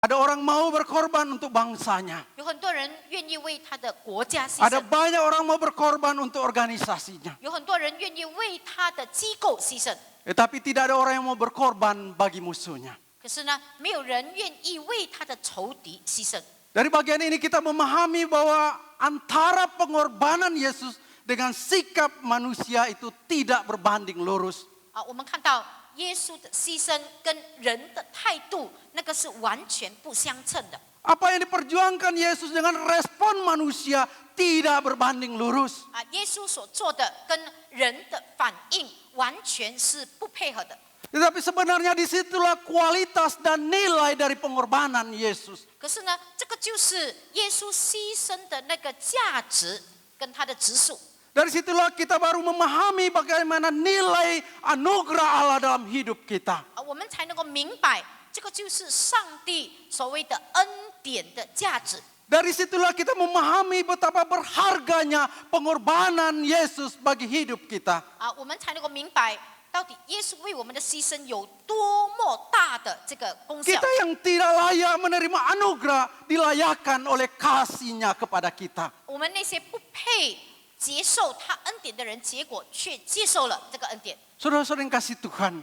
Ada orang mau berkorban untuk bangsanya. 有很多人愿意为他的国家牺 Ada 牲， banyak orang mau berkorban untuk organisasinya. 有很多人愿意为他的机构牺牲。 Tetapi tidak ada orang yang mau berkorban bagi musuhnya. 可是呢，没有人愿意为他的仇敌牺牲。 Dari bagian ini kita memahami bahwa antara pengorbanan Yesus dengan sikap manusia itu tidak berbanding lurus. 我们看到耶稣的牺牲跟人的态度，那个是完全不相称的。 Apa yang diperjuangkan Yesus dengan respon manusia tidak berbanding lurus. 耶稣所做的跟人的反应完全是不配合的。 Tetapi sebenarnya disitulah kualitas dan nilai dari pengorbanan Yesus. 可是呢，这个就是耶稣牺牲的那个价值跟他的质素。 Dari situlah kita baru memahami bagaimana nilai anugerah Allah dalam hidup kita. 我们才能够明白，这个就是上帝所谓的恩典的价值。 Dari situlah kita memahami betapa berharganya pengorbanan Yesus bagi hidup kita. 我们才能够明白，到底耶稣为我们的牺牲有多么大的这个功效。 Kita yang tidak layak menerima anugerah dilayakkan oleh kasih-Nya kepada kita. 我们那些不配接受他恩典的人，结果却接受了这个恩典。 Saudara-saudara yang kasih Tuhan,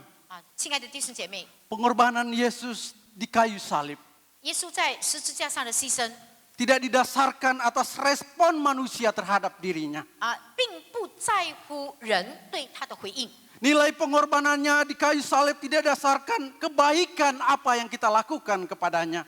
亲爱的弟兄姐妹， pengorbanan Yesus di kayu salib 耶稣在十字架上的牺牲 tidak didasarkan atas respon manusia terhadap dirinya. 并不在乎人对他的回应。 Nilai pengorbanannya di kayu salib tidak didasarkan kebaikan apa yang kita lakukan kepadanya.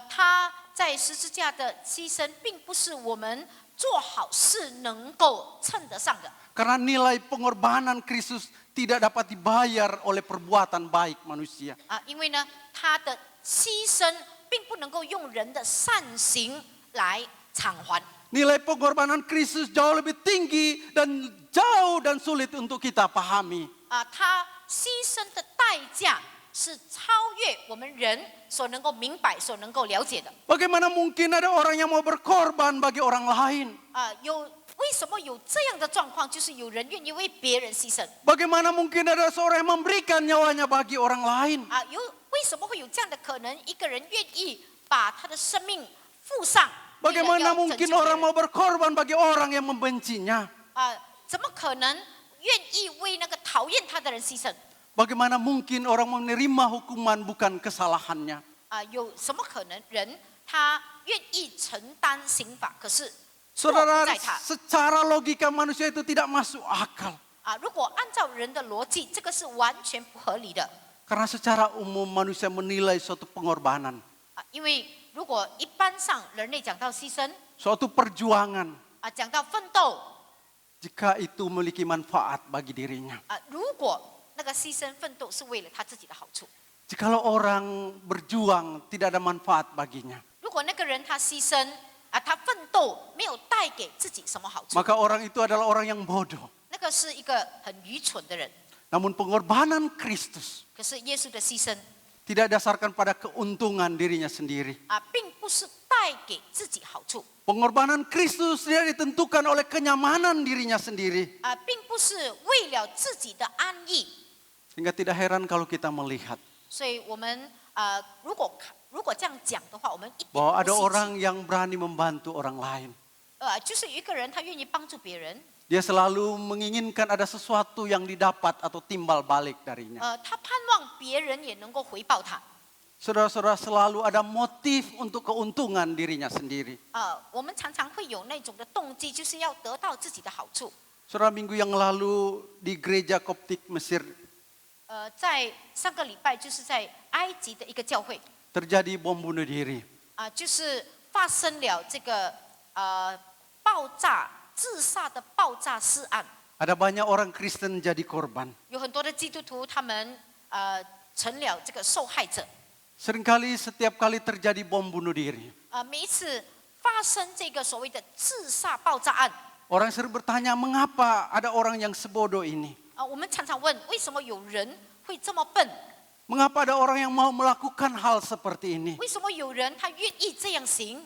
他在十字架的牺牲，并不是我们做好事能够称得上的。 Karena nilai pengorbanan Kristus tidak dapat dibayar oleh perbuatan baik manusia. 因为呢，他的牺牲并不能够用人的善行来偿还。 Nilai pengorbanan Kristus jauh lebih tinggi dan jauh dan sulit untuk kita pahami. 他牺牲的代价是超越我们人所能够明白、所能够了解的。 Bagaimana mungkin ada orang yang mau berkorban bagi orang lain? 为什么有这样的状况？就是有人愿意为别人牺牲。 Bagaimana mungkin ada seorang yang memberikan nyawanya bagi orang lain? 为什么会有这样的可能？一个人愿意把他的生命付上。 Bagaimana mungkin orang mau berkorban bagi orang yang membencinya? 怎么可能愿意为那个讨厌他的人牺牲？ Bagaimana mungkin orang menerima hukuman bukan kesalahannya? 有什么可能人他愿意承担刑罚，可是错不 Saudara, 在他？ secara logika manusia itu tidak masuk akal. 如果按照人的逻辑，这个是完全不合理的。 Karena secara umum manusia menilai suatu pengorbanan, 因为如果一般上人类讲到牺牲， suatu perjuangan, 讲到奋斗， jika itu memiliki manfaat bagi dirinya. 如果那个牺牲奋斗是为了他自己的好处， Jikalau orang berjuang tidak ada manfaat baginya, 如果那个人他牺牲他奋斗没有带给自己什么好处， maka orang itu adalah orang yang bodoh. 那个是一个很愚蠢的人。 Namun pengorbanan Kristus 可是耶稣的牺牲 tidak dasarkan pada keuntungan dirinya sendiri. 并不是带给自己好处， Pengorbanan Kristus tidak ditentukan oleh kenyamanan dirinya sendiri. 并不是为了自己的安逸。 Sehingga tidak heran kalau kita melihat 所以我们如果这样讲的话，我们一点 bahwa 不 ada 稀奇 orang yang berani membantu orang lain. 就是有一个人他愿意帮助别人， Dia selalu menginginkan ada sesuatu yang didapat atau timbal balik darinya. 他盼望别人也能够回报他。 Saudara-saudara, selalu ada motif untuk keuntungan dirinya sendiri. 我们常常会有那种的动机，就是要得到自己的好处。 Saudara, minggu yang lalu di gereja Koptik Mesir 在上个礼拜就是在埃及的一个教会， terjadi bom bunuh diri. 就是发生了这个爆炸自杀的爆炸事案， Ada banyak orang Kristen jadi korban. 有很多的基督徒他们成了这个受害者。 Seringkali setiap kali terjadi bom bunuh diri, 每一次发生这个所谓的自杀爆炸案， orang sering bertanya mengapa ada orang yang sebodoh ini? 我们常常问，为什么有人会这么笨？ Mengapa ada orang yang mau melakukan hal seperti ini? 为什么有人他愿意这样行？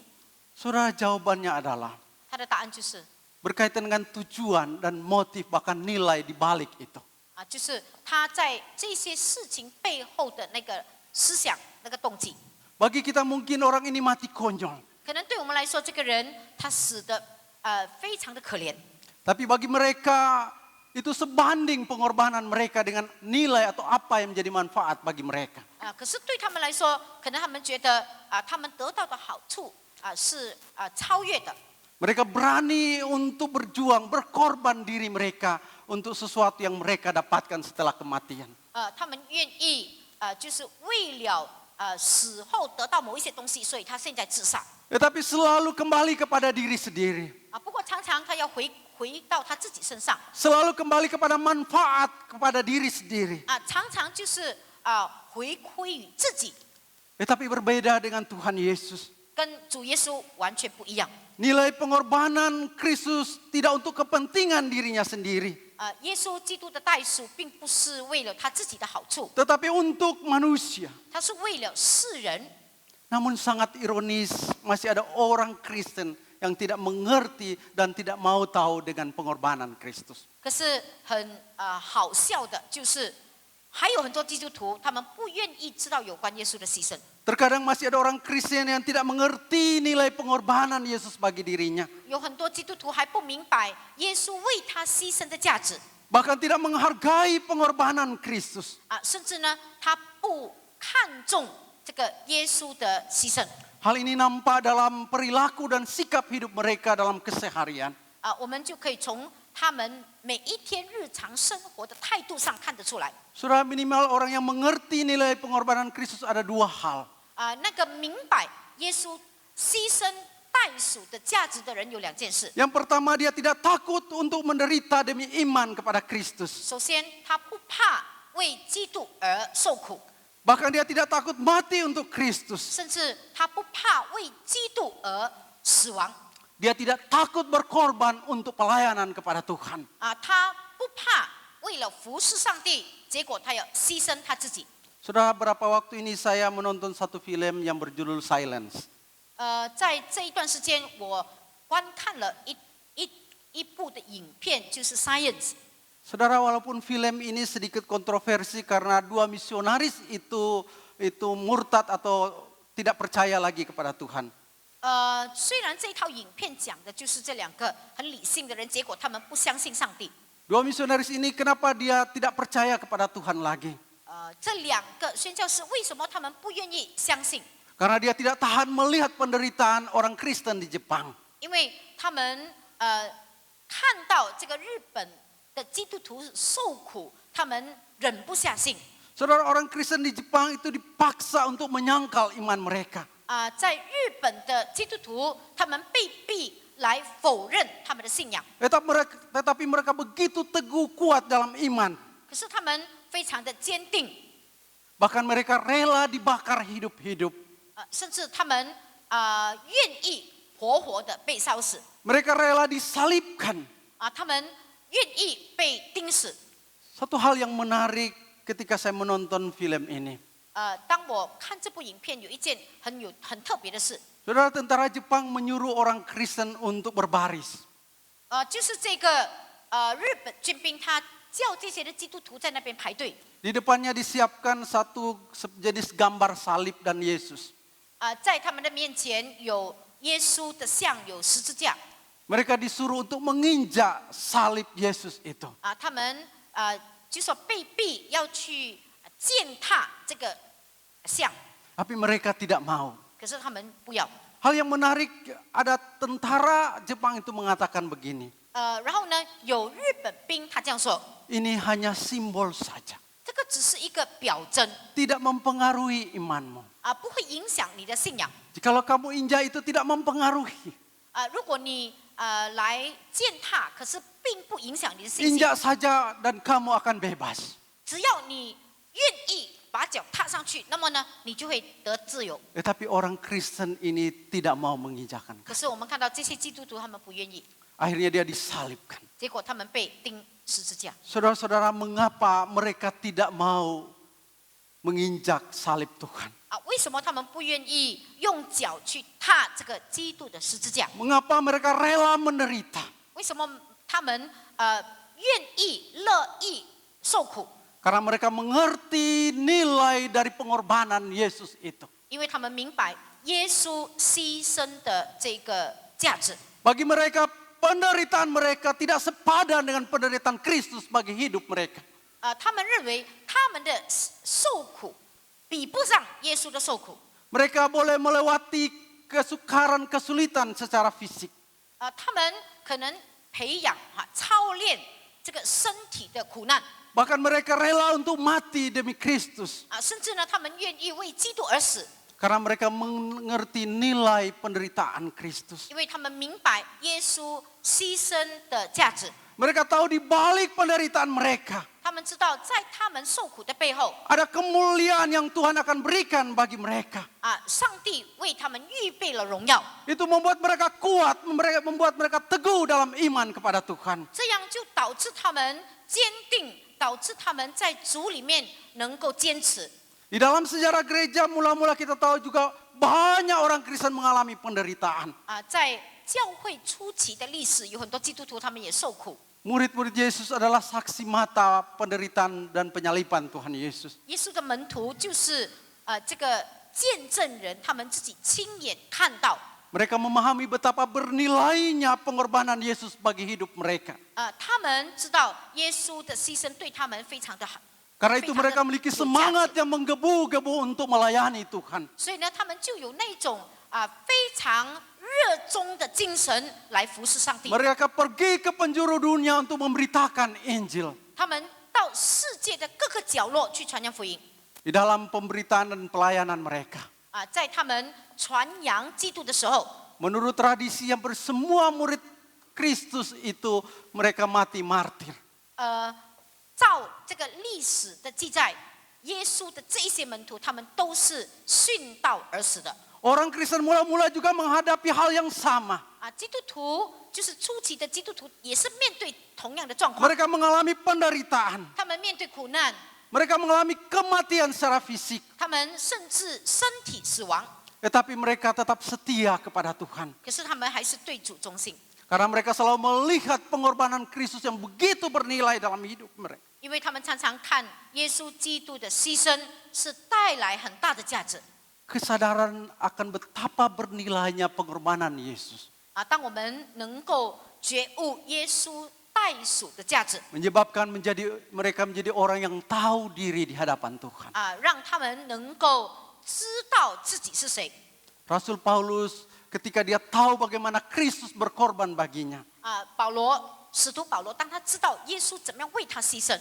Saudara, jawabannya adalah 他的答案就是， berkaitan dengan tujuan dan motif bahkan nilai di balik itu. 就是他在这些事情背后的那个思想、那个动机。Bagi kita mungkin orang ini mati konyol. 可能对我们来说，这个人他死的非常的可怜。 Tapi bagi mereka itu sebanding pengorbanan mereka dengan nilai atau apa yang menjadi manfaat bagi mereka. 可是对他们来说，可能他们觉得他们得到的好处是超越的。 Mereka berani untuk berjuang, berkorban diri mereka untuk sesuatu yang mereka dapatkan setelah kematian. 他们愿意就是为了死后得到某一些东西，所以他现在自杀。 Tetapi selalu kembali kepada diri sendiri. 不过常常他要回到他自己身上。 Selalu kembali kepada manfaat kepada diri sendiri. 常常就是回归于自己， Tetapi berbeda dengan Tuhan Yesus. 跟主耶稣完全不一样。 Nilai pengorbanan Kristus tidak untuk kepentingan dirinya sendiri. 耶稣基督的代赎，并不是为了他自己的好处， Tetapi untuk manusia. 他是为了世人。 Namun sangat ironis masih ada orang Kristen yang tidak mengerti dan tidak mau tahu dengan pengorbanan Kristus. 可是很好笑的，就是还有很多基督徒，他们不愿意知道有关耶稣的牺牲。 Terkadang masih ada orang Kristen yang tidak mengerti nilai pengorbanan Yesus bagi dirinya. 有很多基督徒还不明白耶稣为他牺牲的价值， Bahkan tidak menghargai pengorbanan Kristus. 甚至呢，他不看重这个耶稣的牺牲。 Hal ini nampak dalam perilaku dan sikap hidup mereka dalam keseharian. 我们就可以从他们每一天日常生活的态度上看得出来。 Saudara, minimal orang yang mengerti nilai pengorbanan Kristus ada dua hal. 那个明白耶稣牺牲代赎的价值的人有两件事。 Yang pertama, dia tidak takut untuk menderita demi iman kepada Kristus. 首先，他不怕为基督而受苦， Bahkan dia tidak takut mati untuk Kristus. 甚至他不怕为基督而死亡。 Dia tidak takut berkorban untuk pelayanan kepada Tuhan. 他不怕为了服侍上帝，结果他要牺牲他自己。 Saudara, beberapa waktu ini saya menonton satu film yang berjudul Silence. 在这一段时间，我观看了一部的影片，就是《Science》。 Saudara, walaupun film ini sedikit kontroversi karena dua misionaris itu murtad atau tidak percaya lagi kepada Tuhan. 虽然这一套影片讲的就是这两个很理性的人，结果他们不相信上帝。 Dua misionaris ini kenapa dia tidak percaya kepada Tuhan lagi? 这两个宣教士为什么他们不愿意相信？ Karena dia tidak tahan melihat penderitaan orang Kristen di Jepang. 因为他们看到这个日本的基督徒受苦，他们忍不下心。 Saudara, orang Kristen di Jepang itu dipaksa untuk menyangkal iman mereka. 在日本的基督徒，他们被逼来否认他们的信仰。 Tetapi mereka begitu teguh kuat dalam iman. 可是他们非常的坚定， Bahkan mereka rela dibakar hidup-hidup. 甚至他们愿意活活的被烧死。 Mereka rela disalibkan. 他们愿意被钉死。 Satu hal yang menarik ketika saya menonton film ini. 当我看这部影片，有一件很特别的事， Saudara, tentara Jepang menyuruh orang Kristen untuk berbaris. 就是这个日本军兵他叫这些的基督徒在那边排队。 Di depannya disiapkan satu jenis gambar salib dan Yesus. 在他们的面前有耶稣的像，有十字架。 Mereka disuruh untuk menginjak salib Yesus itu. 他们就说被逼要去践踏这个像， Tapi mereka tidak mau. 可是他们不要。 Hal yang menarik, ada tentara Jepang itu mengatakan begini. 然后呢，有日本兵他这样说， Ini hanya simbol saja. 这个只是一个表征， Tidak mempengaruhi imanmu. 不会影响你的信仰。 Jikalau kamu injak itu tidak mempengaruhi. 如果你来践踏，可是并不影响你的信心。 Injak saja dan kamu akan bebas. 只要你愿意把脚踏上去，那么呢，你就会得自由。 Tetapi orang Kristen ini tidak mau menginjakan. 可是我们看到这些基督徒，他们不愿意， Akhirnya dia disalibkan. 结果他们被钉十字架。 Saudara-saudara, mengapa mereka tidak mau menginjak salib Tuhan? 为什么他们不愿意用脚去踏这个基督的十字架？ Mengapa mereka rela menderita? 为什么他们愿意乐意受苦？ Karena mereka mengerti nilai dari pengorbanan Yesus itu. 因为他们明白耶稣牺牲的这个价值。 Bagi mereka penderitaan mereka tidak sepadan dengan penderitaan Kristus bagi hidup mereka. 他们认为他们的受苦比不上耶稣的受苦。 Mereka boleh melewati kesukaran, kesulitan secara fisik. 他们可能培养操练这个身体的苦难。 Bahkan mereka rela untuk mati demi Kristus. 甚至呢，他们愿意为基督而死， Karena mereka mengerti nilai penderitaan Kristus. 因为他们明白耶稣牺牲的价值。 Mereka tahu di balik penderitaan mereka 他们知道，在他们受苦的背后， ada kemuliaan yang Tuhan akan berikan bagi mereka. 上帝为他们预备了荣耀。 Itu membuat mereka kuat, membuat mereka teguh dalam iman kepada Tuhan. 这样就导致他们坚定，导致他们在主里面能够坚持。 Di dalam sejarah gereja mula-mula kita tahu juga banyak orang Kristen mengalami penderitaan. 在教会初期的历史，有很多基督徒他们也受苦。 Murid-murid Yesus adalah saksi mata penderitaan dan penyaliban Tuhan Yesus. 耶稣的门徒就是这个见证人，他们自己亲眼看到。 Mereka memahami betapa bernilainya pengorbanan Yesus bagi hidup mereka. 他们知道耶稣的牺牲对他们非常的好。 Karena itu mereka memiliki semangat yang menggebu-gebu untuk melayani Tuhan. 所以呢，他们就有那种非常热衷的精神来服侍上帝。 Mereka pergi ke penjuru dunia untuk memberitakan Injil. 他们到世界的各个角落去传扬福音。 Di dalam pemberitaan dan pelayanan mereka. 在他们传扬基督的时候， Menurut tradisi yang semua murid Kristus itu mereka mati martir. 照这个历史的记载，耶稣的这一些门徒，他们都是殉道而死的。 Orang Kristen mula-mula juga menghadapi hal yang sama. 基督徒就是初期的基督徒，也是面对同样的状况。 Mereka mengalami penderitaan. 他们面对苦难， Mereka mengalami kematian secara fisik. 他们甚至身体死亡， Tetapi mereka tetap setia kepada Tuhan. 可是他们还是对主忠心， Karena mereka selalu melihat pengorbanan Kristus yang begitu bernilai dalam hidup mereka. 因为他们常常看耶稣基督的牺牲是带来很大的价值。 Kesadaran akan betapa bernilainya pengorbanan Yesus. 当我们能够觉悟耶稣代赎的价值， Menyebabkan mereka menjadi orang yang tahu diri di hadapan Tuhan. 让他们能够知道自己是谁。 Rasul Paulus ketika dia tahu bagaimana Kristus berkorban baginya. 使徒保罗，当他知道耶稣怎么样为他牺牲，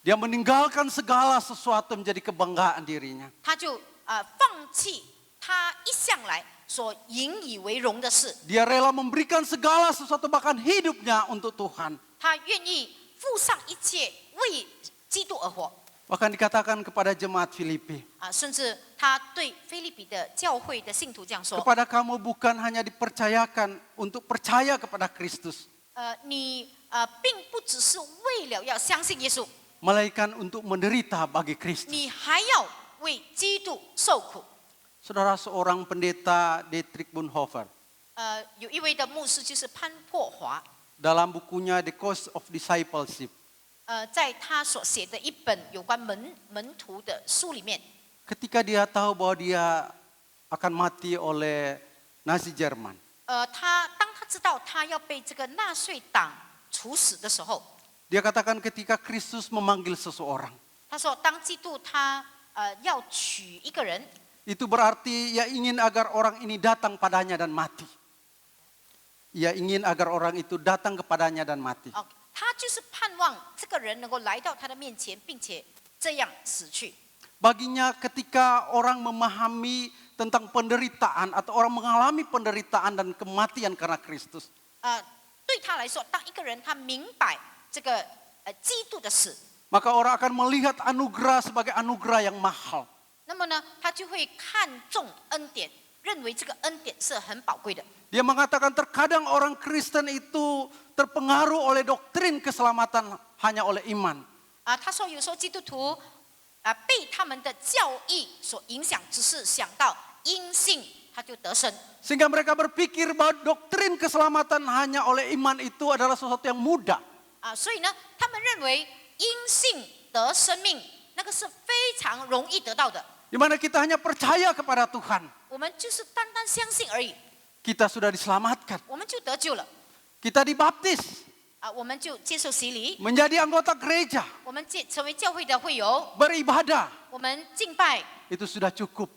Dia meninggalkan segala sesuatu menjadi kebanggaan dirinya. 他就放弃他一向来所引以为荣的事， Dia rela memberikan segala sesuatu bahkan hidupnya untuk Tuhan. 他愿意付上一切为基督而活。 Bahkan dikatakan kepada jemaat Filipi. 甚至他对腓立比的教会的信徒这样说： Kepada kamu bukan hanya dipercayakan untuk percaya kepada Kristus. 你并不只是为了要相信耶稣， Melainkan untuk menderita bagi Kristus. 你还要为基督受苦。 Saudara, seorang pendeta Dietrich Bonhoeffer 有一位的牧师就是潘破华， dalam bukunya The Cost of Discipleship. 在他所写的一本有关门徒的书里面， Ketika dia tahu bahwa dia akan mati oleh Nazi Jerman. 当他知道他要被这个纳粹党处死的时候， Dia katakan ketika Kristus memanggil seseorang. 他说当基督他要取一个人， Itu berarti ia ingin agar orang ini datang padanya dan mati. Ia ingin agar orang itu datang kepadanya dan mati. 他就是盼望这个人能够来到他的面前，并且这样死去。 Baginya ketika orang memahami tentang penderitaan atau orang mengalami penderitaan dan kematian karena Kristus. 对他来说，当一个人他明白这个基督的死， Maka orang akan melihat anugerah sebagai anugerah yang mahal. 那么呢，他就会看重恩典，认为这个恩典是很宝贵的。 Dia mengatakan terkadang orang Kristen itu terpengaruh oleh doktrin keselamatan hanya oleh iman. 他说有时候基督徒被他们的教义所影响，只是想到因信他就得生。 Sehingga mereka berpikir bahwa doktrin keselamatan hanya oleh iman itu adalah sesuatu yang mudah. 所以呢，他们认为因信得生命，那个是非常容易得到的。di mana kita hanya percaya kepada Tuhan, 我们就是单单相信而已， kita sudah diselamatkan. 我们就得救了 Kita dibaptis, 我们就接受洗礼， menjadi anggota gereja, 我们成为教会的会友， beribadah. 我们敬拜 Itu sudah cukup.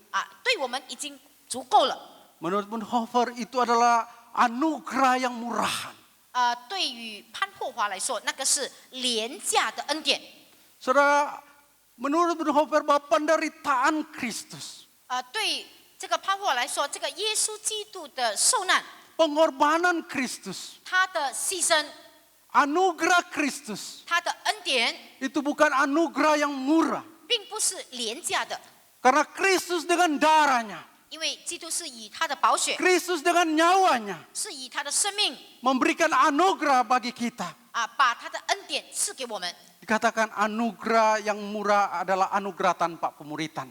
对我们已经足够了。 Menurut Bonhoeffer itu adalah anugerah yang murahan. 对于潘霍华来说，那个是廉价的恩典。 Saudara, menurut Bonhoeffer bahwa penderitaan Kristus, 对这个潘霍华来说，这个耶稣基督的受难， pengorbanan Kristus, 他的牺牲， anugerah Kristus, 他的恩典， itu bukan anugerah yang murah. 并不是廉价的， Karena Kristus dengan darahnya, 因为基督是以他的宝血， Kristus dengan nyawanya 是以他的生命 memberikan anugerah bagi kita. 把他的恩典赐给我们。 Dikatakan anugerah yang murah adalah anugerah tanpa pemuritan.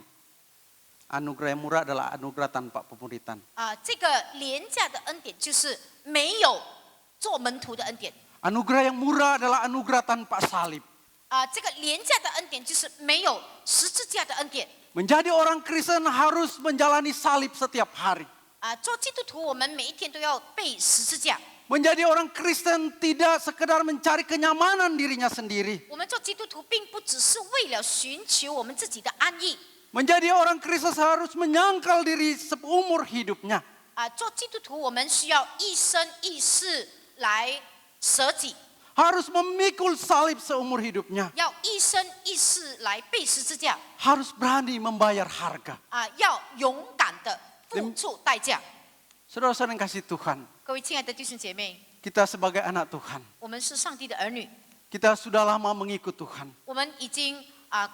Anugerah yang murah adalah anugerah tanpa pemuritan. 这个廉价的恩典就是没有做门徒的恩典。 Anugerah yang murah adalah anugerah tanpa salib. 这个廉价的恩典就是没有十字架的恩典。 Menjadi orang Kristen harus menjalani salib setiap hari. 做基督徒，我们每一天都要背十字架。 Menjadi orang Kristen tidak sekedar mencari kenyamanan dirinya sendiri. 我们做基督徒，并不只是为了寻求我们自己的安逸。 Menjadi orang Kristen harus menyangkal diri seumur hidupnya. 做基督徒，我们需要一生一世来舍己， Harus memikul salib seumur hidupnya. 要一生一世来背十字架。 Harus berani membayar harga. 要勇敢的付出代价。 Saudara-saudara yang kasih Tuhan, 各位亲爱的弟兄姐妹， kita sebagai anak Tuhan, 我们是上帝的儿女， kita sudah lama mengikut Tuhan. 我们已经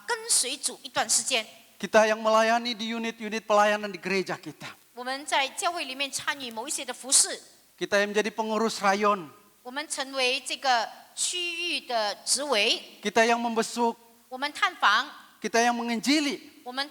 跟随主一段时间。 Kita yang melayani di unit-unit pelayanan di gereja kita. 我们在教会里面参与某一些的服事， Kita yang menjadi pengurus rayon. 我们成为这个区域的执委， Kita yang membesuk. 我们探访， Kita yang menginjili. 我们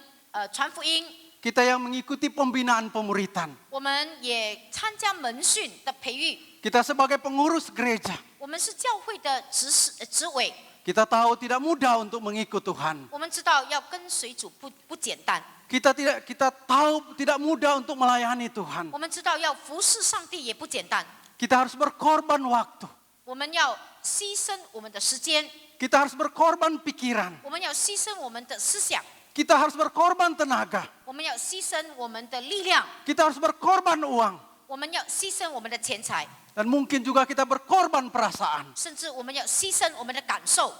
传福音， Kita yang mengikuti pembinaan pemuritan. 我们也参加门训的培育。 Kita sebagai pengurus gereja. 我们是教会的执委， Kita tahu tidak mudah untuk mengikut Tuhan. 我们知道要跟随主不简单， Kita tahu tidak mudah untuk melayani Tuhan. 我们知道要服侍上帝也不简单， Kita harus berkorban waktu. 我们要牺牲我们的时间， Kita harus berkorban pikiran. 我们要牺牲我们的思想， Kita harus berkorban tenaga. 我们要牺牲我们的力量， Kita harus berkorban uang. 我们要牺牲我们的钱财， Dan mungkin juga kita berkorban perasaan. 甚至我们要牺牲我们的感受。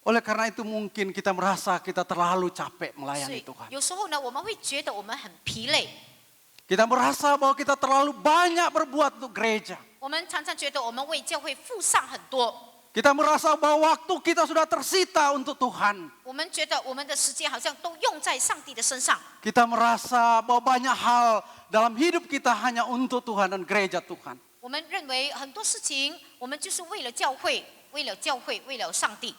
Oleh karena itu mungkin kita merasa kita terlalu capek 所 melayani 以 Tuhan. 有时候呢，我们会觉得我们很疲累， Kita merasa bahwa kita terlalu banyak berbuat untuk gereja. 我们常常觉得我们为教会付上很多， Kita merasa bahwa waktu kita sudah tersita untuk Tuhan. 我们觉得我们的时间好像都用在上帝的身上。 Kita merasa bahwa banyak hal dalam hidup kita hanya untuk Tuhan dan gereja Tuhan. 我们认为很多事情，我们就是为了教会，为了教会，为了上帝。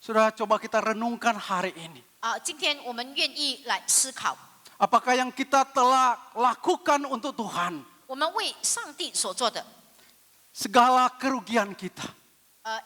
Sudah coba kita renungkan hari ini. 今天我们愿意来思考， Apakah yang kita telah lakukan untuk Tuhan, 我们为上帝所做的， segala kerugian kita,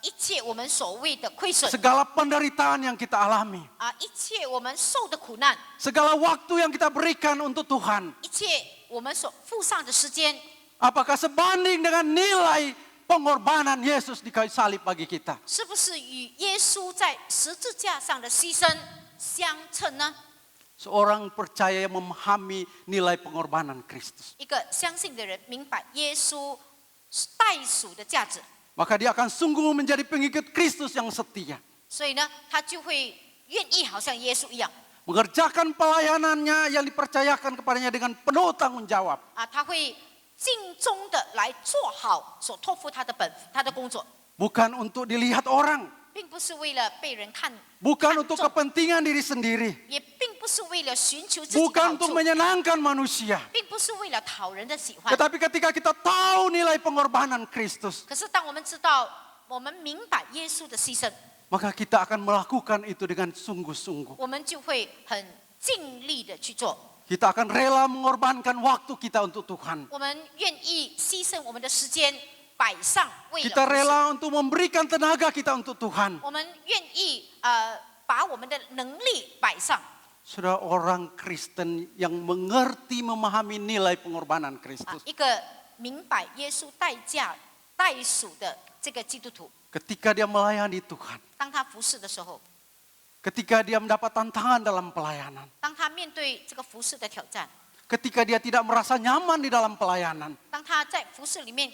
一切我们所谓的亏损， segala penderitaan yang kita alami, 一切我们受的苦难， segala waktu yang kita berikan untuk Tuhan, 一切我们所付上的时间， apakah sebanding dengan nilai pengorbanan Yesus di kayu salib bagi kita? 是不是与耶稣在十字架上的牺牲相称呢？ Seorang percaya yang memahami nilai pengorbanan Kristus, 一个相信的人明白耶稣代赎的价值， maka dia akan sungguh menjadi pengikut Kristus yang setia. 所以呢，他就会愿意好像耶稣一样 Mengerjakan pelayanannya yang dipercayakan kepadanya dengan penuh tanggung jawab. 他会尽忠的来做好所托付他的工作， Bukan untuk dilihat orang, 并不是为了被人看， bukan untuk kepentingan diri sendiri, 也并不是为了寻求自己的好 bukan untuk 处， menyenangkan manusia. 并不是为了讨人的喜欢。 Tetapi ketika kita tahu nilai pengorbanan Kristus, 可是当我们知道，我们明白耶稣的牺牲， maka kita akan melakukan itu dengan sungguh-sungguh. 我们就会很尽力的去做。 Kita akan rela mengorbankan waktu kita untuk Tuhan. 我们愿意牺牲我们的时间摆上，为了 Kita 服侍 rela untuk memberikan tenaga kita untuk Tuhan. 我们愿意把我们的能力摆上， Saudara, orang Kristen yang mengerti memahami nilai pengorbanan 啊 Kristus. 一个明白耶稣代赎的这个基督徒， Ketika dia melayani Tuhan. 当他服侍的时候， Ketika dia mendapat tantangan dalam pelayanan. 当他面对这个服侍的挑战， Ketika dia tidak merasa nyaman di dalam pelayanan. 当他在服侍里面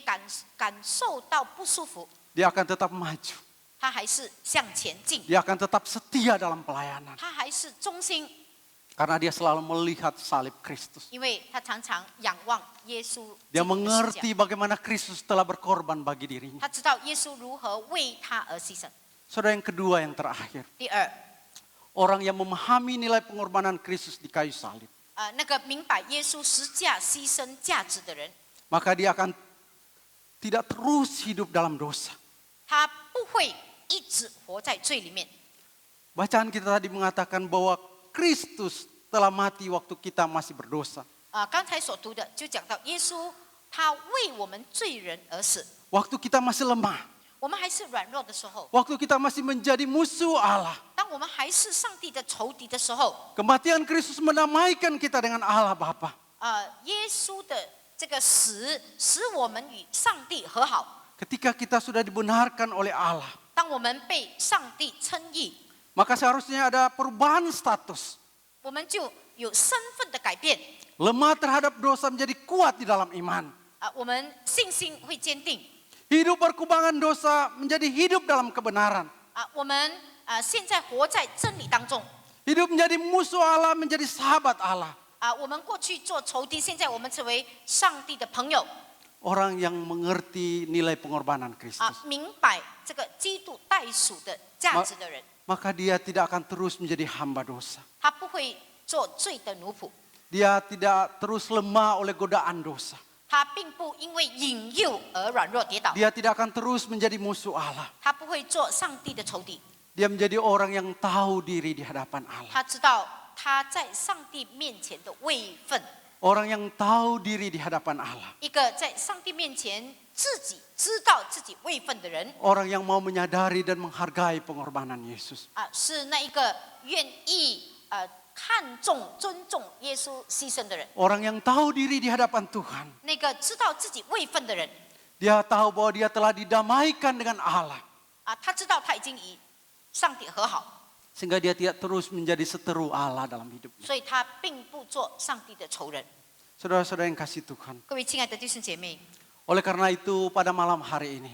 感受到不舒服， Dia akan tetap maju. 他还是向前进， Dia akan tetap setia dalam pelayanan. 他还是忠心， Karena dia selalu melihat salib Kristus. 因为他常常仰望耶稣基 Dia 督的十架， mengerti bagaimana Kristus telah berkorban bagi dirinya. 他知道耶稣如何为他而牺牲。 Saudara, yang kedua yang terakhir. 第二， Orang yang memahami nilai pengorbanan Kristus di kayu salib. 那个明白耶稣十架牺牲价值的人， Maka dia akan tidak terus hidup dalam dosa. 他不会一直活在罪里面。 Bacaan kita tadi mengatakan bahwa Kristus telah mati waktu kita masih berdosa. 刚才所读的就讲到耶稣他为我们罪人而死， Waktu kita masih lemah. 我们还是软弱的时候， Waktu kita masih menjadi musuh Allah. 当我们还是上帝的仇敌的时候， Kematian Kristus mendamaikan kita dengan Allah Bapa. 耶稣的这个死使我们与上帝和好。 Ketika kita sudah dibenarkan oleh Allah. 当我们被上帝称义， Maka seharusnya ada perubahan status. 我们就有身份的改变， Lemah terhadap dosa menjadi kuat di dalam iman. 我们信心会坚定， Hidup berkubangan dosa menjadi hidup dalam kebenaran. 我们现在活在真理当中， Hidup menjadi musuh Allah menjadi sahabat Allah. 我们过去做仇敌，现在我们成为上帝的朋友。 Orang yang mengerti nilai pengorbanan Kristus. 明白这个基督代赎的价值的人， Maka dia tidak akan terus menjadi hamba dosa. 他不会做罪的奴仆， Dia tidak terus lemah oleh godaan dosa. 他并不因为引诱而软弱跌倒， Dia tidak akan terus menjadi musuh Allah. 他不会做上帝的仇敌， Dia menjadi orang yang tahu diri di hadapan Allah. 他知道他在上帝面前的位分。 Orang yang tahu diri di hadapan Allah. 一个在上帝面前自己知道自己位分的人， Orang yang mau menyadari dan menghargai pengorbanan Yesus. 是那一个愿意看重、尊重耶稣牺牲的人， Orang yang tahu diri di hadapan Tuhan. 那个知道自己位分的人， Dia tahu bahwa dia telah didamaikan dengan Allah. 他知道他已经与上帝和好， Sehingga dia tidak terus menjadi seteru Allah dalam hidupnya. 所以他并不做上帝的仇人。 Saudara-saudara yang kasih Tuhan. 各位亲爱的弟兄姐妹， Oleh karena itu pada malam hari ini.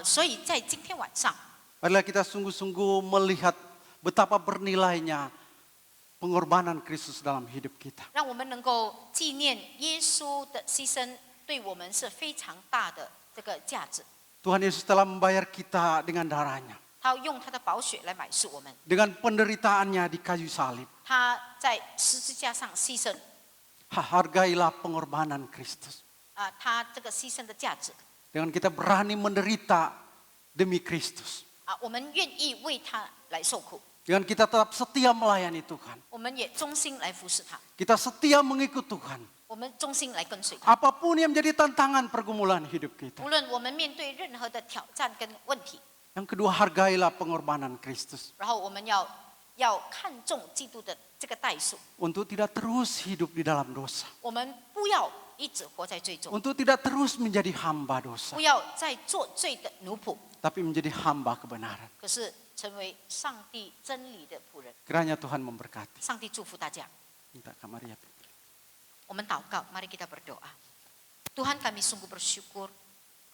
所以在今天晚上， Marilah kita sungguh-sungguh melihat betapa bernilainya pengorbanan Kristus dalam hidup kita. 让我们能够纪念耶稣的牺牲对我们是非常大的这个价值。 Tuhan Yesus telah membayar kita dengan darahnya. 他用他的宝血来买赎我们， Dengan penderitaannya di kayu salib. 他在十字架上牺牲， Hargailah pengorbanan Kristus. 他这个牺牲的价值， Dengan kita berani menderita demi Kristus. 我们愿意为他来受苦， Dengan kita tetap setia melayani Tuhan. 我们也忠心来服侍他， Kita setia mengikut Tuhan. 我们忠心来跟随他。 Apapun yang menjadi tantangan pergumulan hidup kita. 无论我们面对任何的挑战跟问题， Yang kedua, hargailah pengorbanan Kristus. 然后我们要看重基督的这个代赎， Untuk tidak terus hidup di dalam dosa. 我们不要一直活在罪中， Untuk tidak terus menjadi hamba dosa. 不要再做罪的奴仆， Tapi menjadi hamba kebenaran. 可是成为上帝真理的仆人。 Kiranya Tuhan memberkati. 上帝祝福大家。 Minta kamar ya. 我们祷告，mari kita berdoa. Tuhan, kami sungguh bersyukur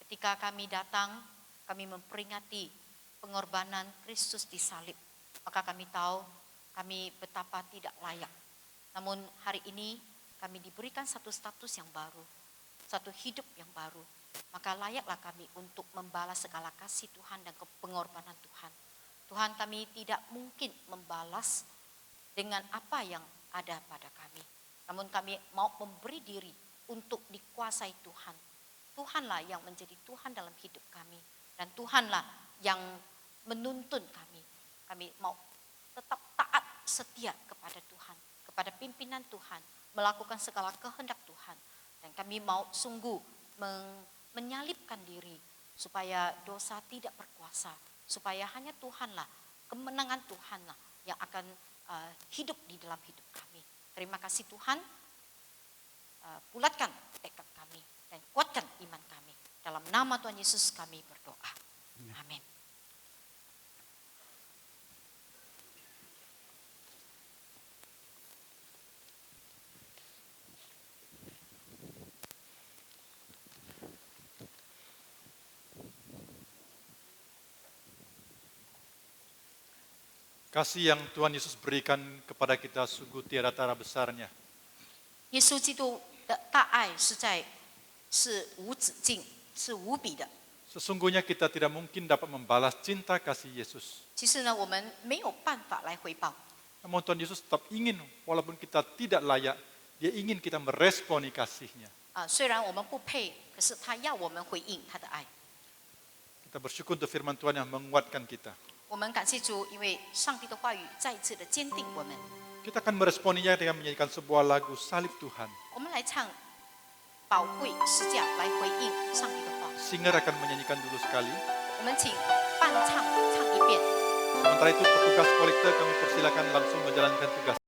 ketika kami datang, kami memperingati pengorbanan Kristus di salib. Maka kami tahu kami betapa tidak layak. Namun hari ini kami diberikan satu status yang baru, satu hidup yang baru. Maka layaklah kami untuk membalas segala kasih Tuhan dan pengorbanan Tuhan. Tuhan, kami tidak mungkin membalas dengan apa yang ada pada kami. Namun kami mau memberi diri untuk dikuasai Tuhan. Tuhanlah yang menjadi Tuhan dalam hidup kami. Dan Tuhanlah yang menuntun kami. Kami mau tetap taat setia kepada Tuhan. Kepada pimpinan Tuhan. Melakukan segala kehendak Tuhan. Dan kami mau sungguh menyalipkan diri. Supaya dosa tidak berkuasa. Supaya hanya Tuhanlah, kemenangan Tuhanlah yang akan hidup di dalam hidup kami. Terima kasih Tuhan, bulatkan tekad kami dan kuatkan iman kami. Dalam nama Tuhan Yesus kami berdoa. Amin. Kasih yang Tuhan Yesus berikan kepada kita sungguh tiada tara besarnya. 耶稣基督的大爱是无止境，是无比的。 Sesungguhnya kita tidak mungkin dapat membalas cinta kasih Yesus. 其实呢，我们没有办法来回报。 Namun Tuhan Yesus tetap ingin, walaupun kita tidak layak, Dia ingin kita meresponi kasih-Nya. 虽然我们不配，可是他要我们回应他的爱。 Kita bersyukur untuk firman Tuhan yang menguatkan kita. 我们感谢主，因为上帝的话语再一次的坚定我们。 Kita akan meresponinya dengan menyanyikan sebuah lagu Salib Tuhan. 我们来唱宝贵十架来回应上帝的话。 Singer akan menyanyikan dulu sekali. 我们请伴唱唱一遍。 Sementara itu petugas kolektor kami persilakan langsung menjalankan tugas.